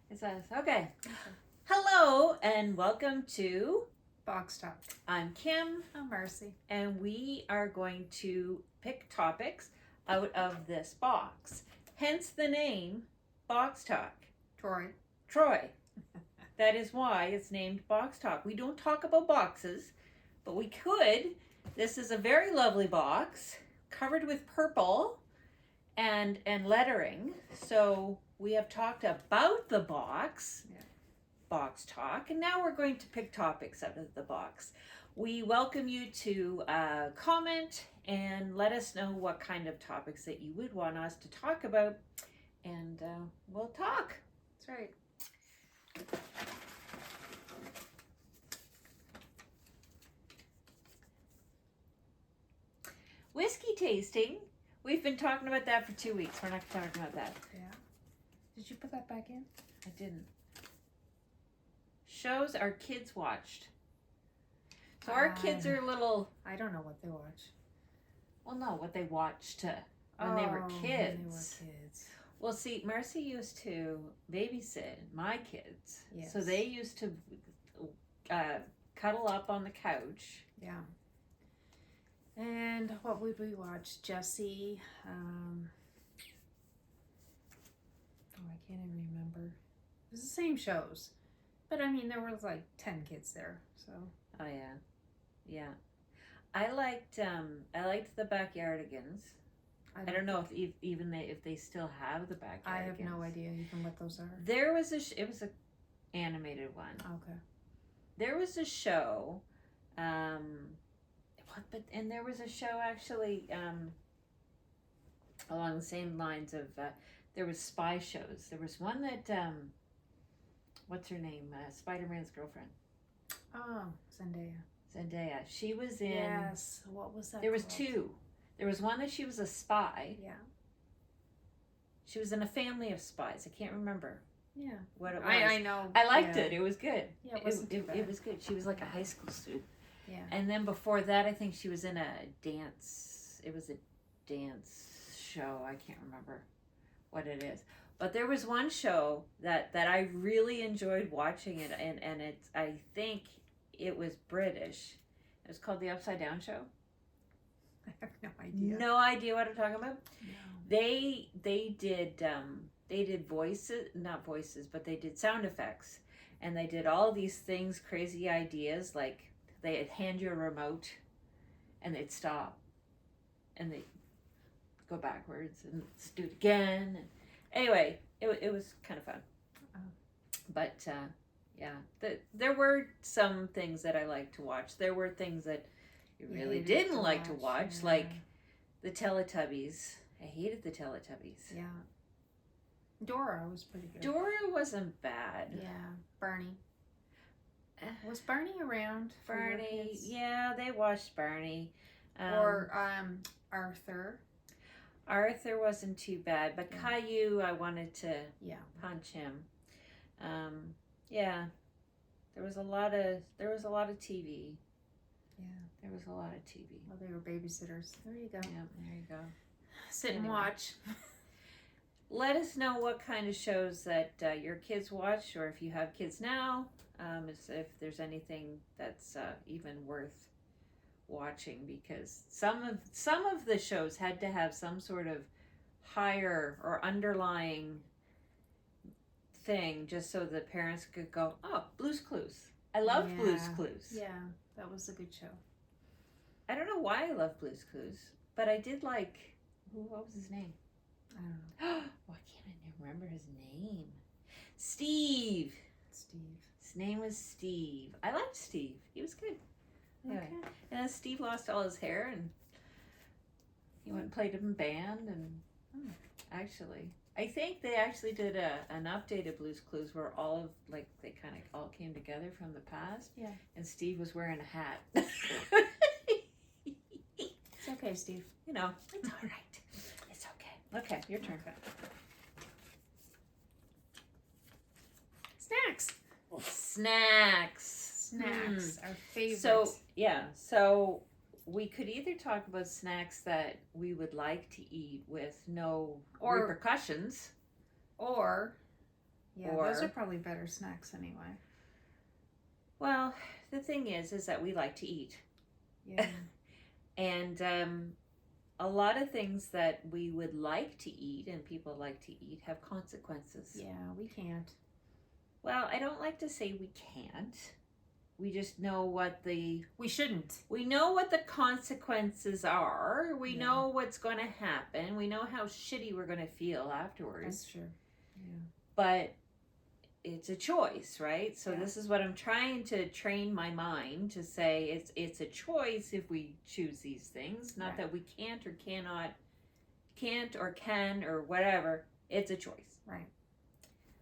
It says, okay. Hello and welcome to Boxtalk. I'm Kim. I'm Mercy. And we are going to pick topics out of this box. Hence the name Boxtalk. Troy. That is why it's named Boxtalk. We don't talk about boxes, but we could. This is a very lovely box covered with purple and lettering. So we have talked about the box, Box Talk, and now we're going to pick topics out of the box. We welcome you to comment and let us know what kind of topics that you would want us to talk about, and we'll talk. That's right. Whiskey tasting. We've been talking about that for 2 weeks. We're not talking about that. Yeah. Did you put that back in? I didn't. Shows our kids watched. So our kids are little. I don't know what they watch. Well, no, what they watched when they were kids. When they were kids. Well, see, Mercy used to babysit my kids. Yes. So they used to cuddle up on the couch. Yeah. And what would we watch? Jessie. I can't even remember. It was the same shows. But I mean, there was like 10 kids there, so. Oh, yeah. Yeah. I liked the Backyardigans. I don't know if they still have the Backyardigans. I have no idea even what those are. There was it was a animated one. Okay. There was a show, and there was a show actually along the same lines of there was spy shows. There was one that what's her name? Spider-Man's girlfriend. Oh, Zendaya. She was in. Yes. What was that? There was called? two. There was one that she was a spy. Yeah. She was in a family of spies. I can't remember. Yeah. What it was. I know. I liked it. It was good. Yeah, it wasn't too bad. It was good. She was like a high school student. Yeah. And then before that, I think she was in a dance. It was a dance show. I can't remember what it is. But there was one show that I really enjoyed watching it, and I think it was British. It was called The Upside Down Show. I have no idea. No idea what I'm talking about. No. They did voices, not voices, but they did sound effects, and they did all these things, crazy ideas, like they'd hand you a remote, and they'd stop, and they'd go backwards, and do it again. And anyway, it was kind of fun. Oh. But yeah, there were some things that I liked to watch. There were things that you really didn't like to watch, yeah. like the Teletubbies. I hated the Teletubbies. Yeah. Dora was pretty good. Dora wasn't bad. Yeah. Barney. Was Barney around? Barney, yeah, they watched Barney. Or Arthur. Arthur wasn't too bad, but Yeah. Caillou, I wanted to punch him. Yeah, there was a lot of TV. Yeah. There was a lot of TV. Well, they were babysitters. There you go. Yeah, there you go. Sit and Anyway. watch. Let us know what kind of shows that your kids watch, or if you have kids now, if there's anything that's even worth watching, because some of the shows had to have some sort of higher or underlying thing, just so the parents could go, oh, Blue's Clues. I love Blue's Clues. Yeah, that was a good show. I don't know why I love Blue's Clues, but I did like, what was his name? I don't know. Why can't I remember his name? Steve. His name was Steve. I liked Steve. He was good. Okay. Anyway. And then Steve lost all his hair, and he went and played in a band. And actually, I think they actually did an updated Blue's Clues where all of they kind of all came together from the past. Yeah. And Steve was wearing a hat. It's okay, Steve. You know, it's all right. It's okay. Okay, your turn. Snacks. Snacks. Our favorites. So we could either talk about snacks that we would like to eat with no repercussions, or Yeah, or those are probably better snacks anyway. well, the thing is that we like to eat. Yeah. And a lot of things that we would like to eat and people like to eat have consequences. Yeah, we can't. Well, I don't like to say we can't. We just know what we shouldn't. We know what the consequences are. We Yeah. know what's going to happen. We know how shitty we're going to feel afterwards. That's true. Yeah. But it's a choice, right? So Yeah. this is what I'm trying to train my mind to say it's a choice if we choose these things, not Right. that we can't or can or whatever. It's a choice. Right.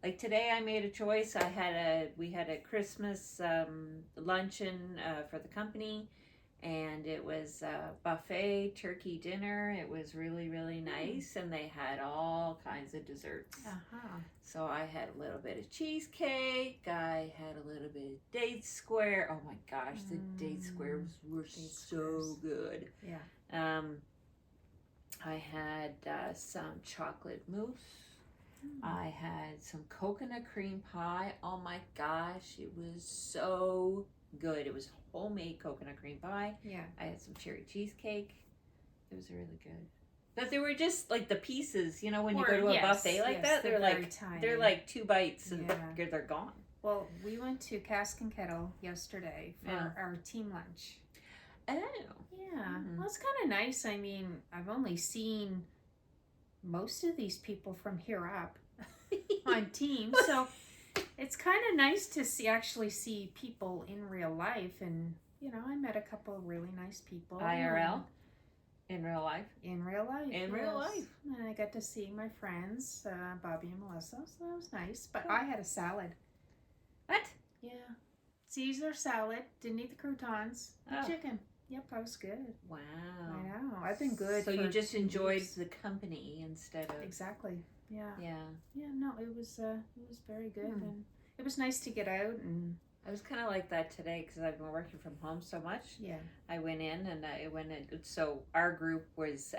Like today I made a choice. We had a Christmas luncheon for the company, and it was a buffet turkey dinner. It was really, really nice, and they had all kinds of desserts. Uh-huh. So I had a little bit of cheesecake. I had a little bit of date square. Oh my gosh, the date squares were so good. Yeah. I had some chocolate mousse. I had some coconut cream pie. Oh my gosh, it was so good. It was homemade coconut cream pie. Yeah. I had some cherry cheesecake. It was really good. But they were just like the pieces, you know, when you go to a buffet like that, they're like tiny. they're like 2 bites and Yeah. they're gone. Well, we went to Cask and Kettle yesterday for Yeah. our team lunch. Oh. Yeah. Mhm. Well, it's kind of nice. I mean, I've only seen most of these people from here up on teams, so it's kind of nice to actually see people in real life. And you know, I met a couple of really nice people. IRL? In real life? In real life. In real life. And I got to see my friends, Bobby and Melissa, so that was nice. But Cool. I had a salad. What? Yeah. Caesar salad. Didn't eat the croutons. The Oh. chicken. Yep, that was good. Wow. I know. I've been good. So for you just 2 enjoyed weeks. the company instead of Exactly. Yeah. Yeah. Yeah. No, it was very good, and it was nice to get out and. I was kind of like that today because I've been working from home so much. Yeah. I went in and so our group was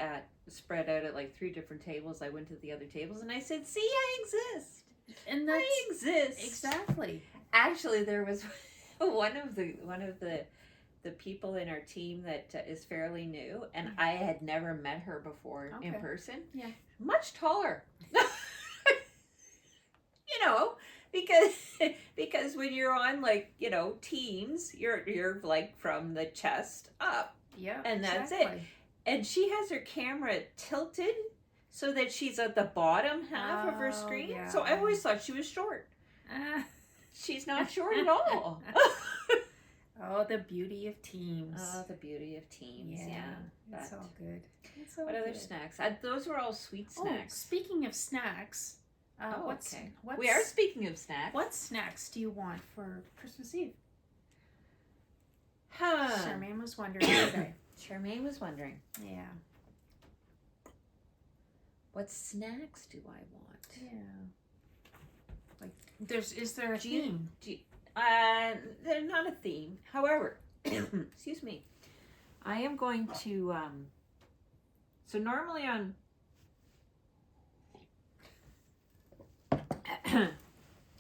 spread out at like 3 different tables. I went to the other tables and I said, "See, I exist. And that's I exist." exactly. Actually, there was one of the people in our team that is fairly new, and I had never met her before in Okay. person. Yeah. Much taller. You know, because when you're on like, you know, teams, you're like from the chest up. Yeah. And that's it. exactly. And she has her camera tilted so that she's at the bottom half of her Oh, screen. yeah. So I always thought she was short. Ah. She's not short at all. Oh, the beauty of teams. Oh, the beauty of teams. Yeah. It's But all good. It's all what other good. snacks? Those were all sweet Oh, snacks. speaking of snacks, what's We are speaking of snacks. what snacks do you want for Christmas Eve? Huh. Charmaine was wondering today. Charmaine was wondering, Yeah. what snacks do I want? Yeah. Like, is there a Do you- theme? They're not a theme. However, excuse me, I am going to. So normally on.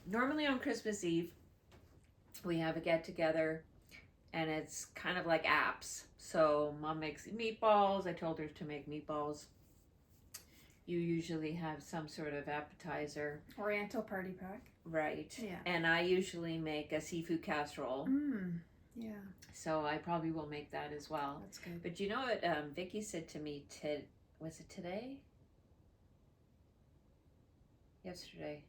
Normally on Christmas Eve, we have a get together, and it's kind of like apps. So Mom makes meatballs. I told her to make meatballs. You usually have some sort of appetizer. Oriental party pack. Right. Yeah. And I usually make a seafood casserole. Yeah. So I probably will make that as well. That's good. But you know what Vicky said to me, was it today? Yesterday.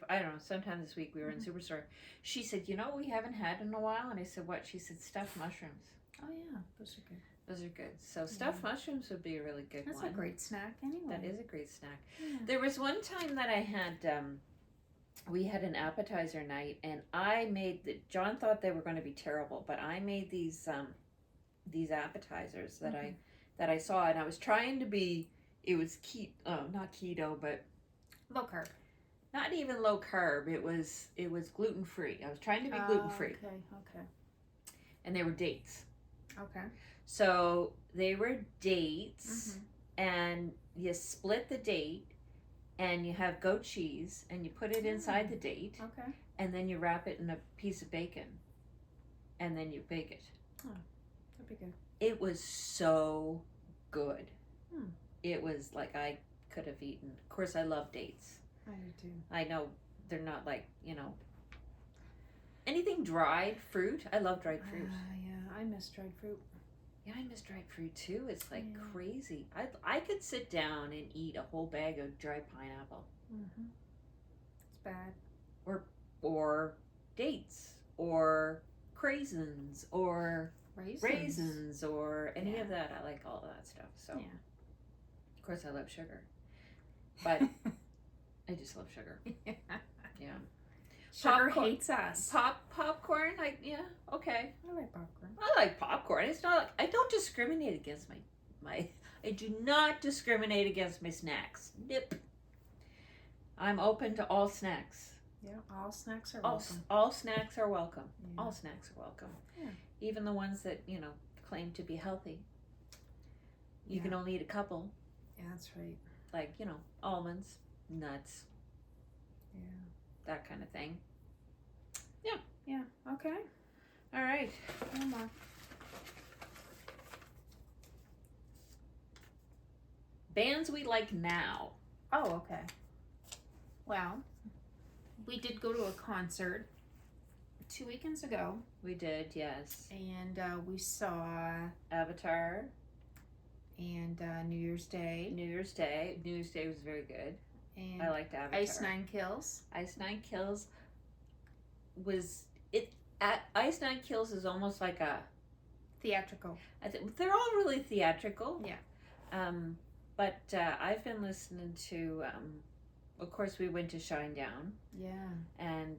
I don't know, sometime this week we were in Superstore. She said, you know what we haven't had in a while? And I said, what? She said, stuffed mushrooms. Oh yeah, those are good. Those are good. So stuffed mushrooms would be a really good That's one. a great snack anyway. That is a great snack. Yeah. There was one time that I had, we had an appetizer night, and I made John thought they were going to be terrible, but I made these appetizers that I saw, and I was trying to be. It was not keto, but Low carb. not even low carb. It was gluten free. I was trying to be gluten free, Okay. and they were dates. Okay. So they were dates, and you split the date. and you have goat cheese, and you put it inside the date, Okay. and then you wrap it in a piece of bacon, and then you bake it. Oh, that'd be good. It was so good. Hmm. It was like I could have eaten. Of course, I love dates. I do too. I know they're not like, anything dried fruit. I love dried fruit. Yeah, I miss dried fruit. Yeah, I miss dried fruit too. It's like Yeah. crazy. I could sit down and eat a whole bag of dried pineapple. Mm-hmm. It's bad. Or dates, or craisins, or raisins, or any of that. I like all of that stuff. So, yeah. Of course, I love sugar, but I just love sugar. Yeah. Sugar Popcorn. hates us. Popcorn. Okay. I like popcorn. I like popcorn. It's not like I don't discriminate against my. I do not discriminate against my snacks. Nope. I'm open to all snacks. Yeah, all snacks are welcome. All snacks are welcome. Yeah. All snacks are welcome. Yeah. Even the ones that, claim to be healthy. You can only eat a couple. Yeah, that's right. Like, almonds, nuts. Yeah. That kind of thing. Yeah, okay. All right. One more. Bands we like now. Oh, okay. Well, we did go to a concert 2 weekends ago, We did, yes. and we saw Avatar, and New Year's Day, New Year's Day. New Year's Day was very good. and I liked Avatar. Ice Nine Kills. Ice Nine Kills was it. Ice Nine Kills is almost like a. Theatrical. I think they're all really theatrical. Yeah. But I've been listening to. Of course, we went to Shinedown. Yeah. And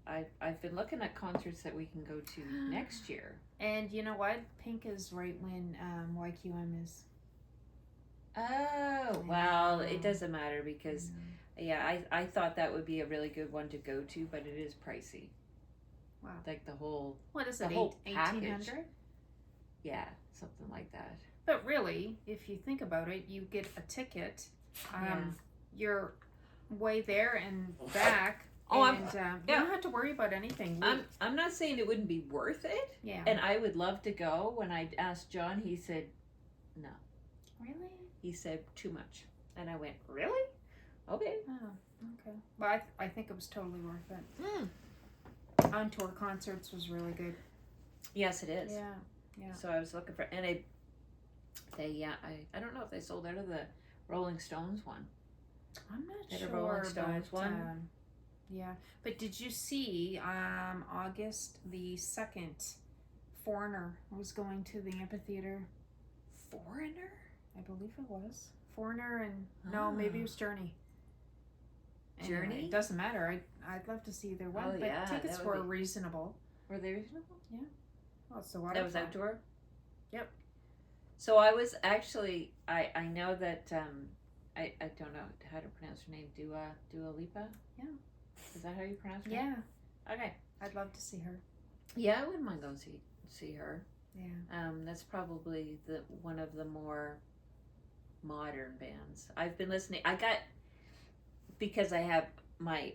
I've been looking at concerts that we can go to next year. And you know what? Pink is right when YQM is. Oh, well, it doesn't matter because, I thought that would be a really good one to go to, but it is pricey. Wow. Like the whole, What is the it? whole 1,800? yeah, something like that. But really, if you think about it, you get a ticket. You're way there and back. Oh, and you don't have to worry about anything. I'm not saying it wouldn't be worth it, Yeah. and I would love to go. When I asked John, he said, no. Really? He said, too much. And I went, really? Okay. Oh, okay. Well, I think it was totally worth it. On tour concerts was really good. Yes, it is. Yeah. Yeah. So I was looking for, and I don't know if they sold out of the Rolling Stones one. I'm not They had sure. a Rolling Stones but, one. yeah. But did you see August the 2nd, Foreigner was going to the amphitheater? Foreigner? I believe it was. Foreigner and no, maybe it was Journey. Anyway, Journey? it doesn't matter. I'd love to see either one. Oh, but yeah, tickets that would were be- reasonable. Were they reasonable? Oh, it's the water. That was outdoor? Yep. So I was actually, I know that, I don't know how to pronounce her name, Dua Lipa? Yeah. Is that how you pronounce her name? Yeah. Okay. I'd love to see her. Yeah, I wouldn't mind going see her. Yeah. That's probably one of the more modern bands. I've been listening. Because I have my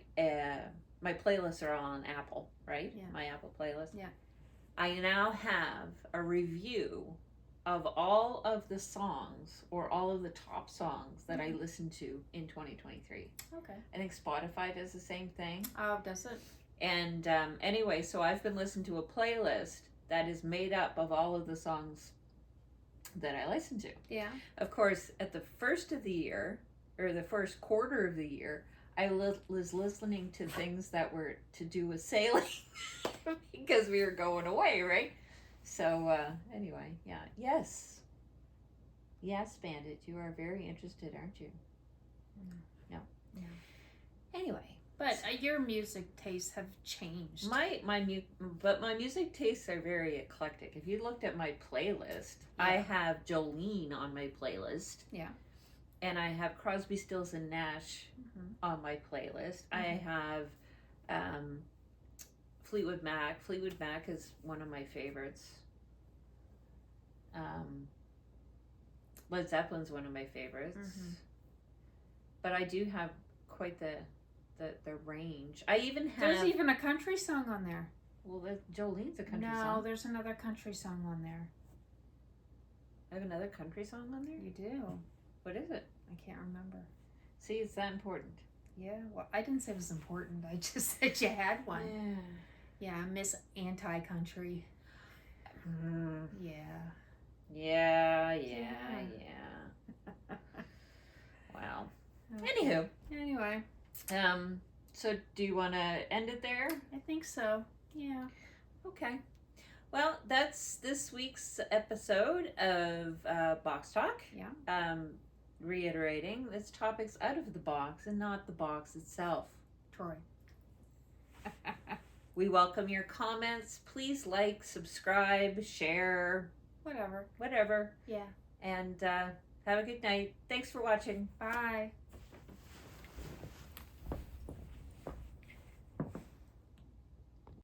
playlists are on Apple, right? Yeah. My Apple playlist. Yeah. I now have a review of all of the songs or all of the top songs that I listened to in 2023. Okay. I think Spotify does the same thing. Oh, does it? And anyway, so I've been listening to a playlist that is made up of all of the songs that I listen to. Yeah. Of course, at the first of the year, or the first quarter of the year, I was listening to things that were to do with sailing because we were going away, right? So anyway, yeah. Yes, Bandit, you are very interested, aren't you? No. Yeah. Anyway. But your music tastes have changed. But my music tastes are very eclectic. If you looked at my playlist, I have Jolene on my playlist. Yeah. And I have Crosby, Stills and Nash on my playlist. I have Fleetwood Mac. Fleetwood Mac is one of my favorites. Led Zeppelin's one of my favorites. but I do have quite the range. I even have. There's even a country song on there. Well, Jolene's a country No, song. there's another country song on there. I have another country song on there? You do. What is it? I can't remember. See, it's that important. Yeah, well, I didn't say it was important. I just said you had one. Yeah. Yeah, Miss Anti-Country. Mm. Yeah. Yeah. Wow. Okay. Anywho. Anyway. So do you want to end it there? I think so. Yeah. Okay. Well, that's this week's episode of Box Talk. Yeah. Reiterating, this topic's out of the box and not the box itself. Troy. We welcome your comments. Please like, subscribe, share. Whatever. Whatever. Yeah. And have a good night. Thanks for watching. Bye.